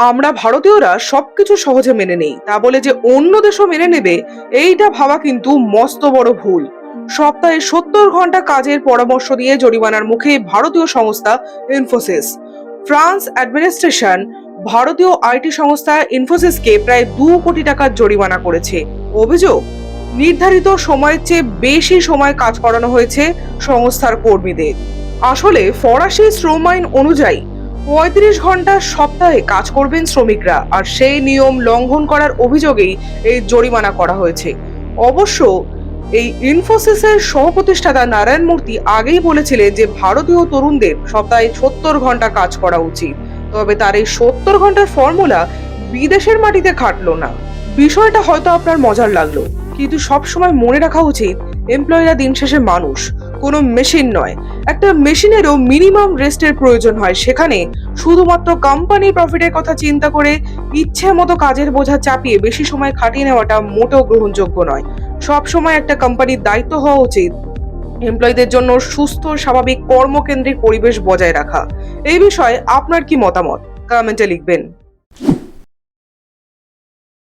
আমরা ভারতীয়রা সবকিছু সহজে মেনে নেই, তা বলে যে অন্য দেশও মেনে নেবে এইটা ভাবা কিন্তু মস্ত বড় ভুল। সপ্তাহে 70 ঘন্টা কাজের পরামর্শ দিয়ে জরিমানার মুখে ভারতীয় সংস্থা ইনফোসিস। ফ্রান্স অ্যাডমিনিস্ট্রেশন ভারতীয় আইটি সংস্থা ইনফোসিসকে প্রায় 2 কোটি টাকার জরিমানা করেছে। অভিযোগ, নির্ধারিত সময়ের চেয়ে বেশি সময় কাজ করানো হয়েছে সংস্থার কর্মীদের। আসলে ফরাসি শ্রম আইন অনুযায়ী 35 ঘন্টা সপ্তাহে কাজ করবেন শ্রমিকরা, আর সেই নিয়ম লঙ্ঘন করার অভিযোগেই এই জরিমানা করা হয়েছে। অবশ্য এই ইনফোসিসের সহপ্রতিষ্ঠাতা নারায়ণ মূর্তি আগেই বলেছিলেন যে ভারতীয় তরুণদের সপ্তাহে 70 ঘন্টা কাজ করা উচিত। তবে তার এই 70 ঘন্টার ফর্মুলা বিদেশের মাটিতে খাটলো না। বিষয়টা হয়তো আপনার মজার লাগলো, কিন্তু সবসময় মনে রাখা উচিত এমপ্লয়িরা দিন শেষে মানুষ, কোনো মেশিন নয়। একটা মেশিনেরও মিনিমাম রেস্টের প্রয়োজন হয়, সেখানে শুধুমাত্র কোম্পানি প্রফিটের কথা চিন্তা করে ইচ্ছে মতো কাজের বোঝা চাপিয়ে বেশি সময় খাটিয়ে নেওয়াটা মোটেও গ্রহণযোগ্য নয়। সব সময় একটা কোম্পানির দায়িত্ব হওয়া উচিত এমপ্লয়ীদের জন্য সুস্থ স্বাভাবিক কর্মকেন্দ্রিক পরিবেশ বজায় রাখা। এই বিষয়ে আপনার কি মতামত, কমেন্টে লিখবেন।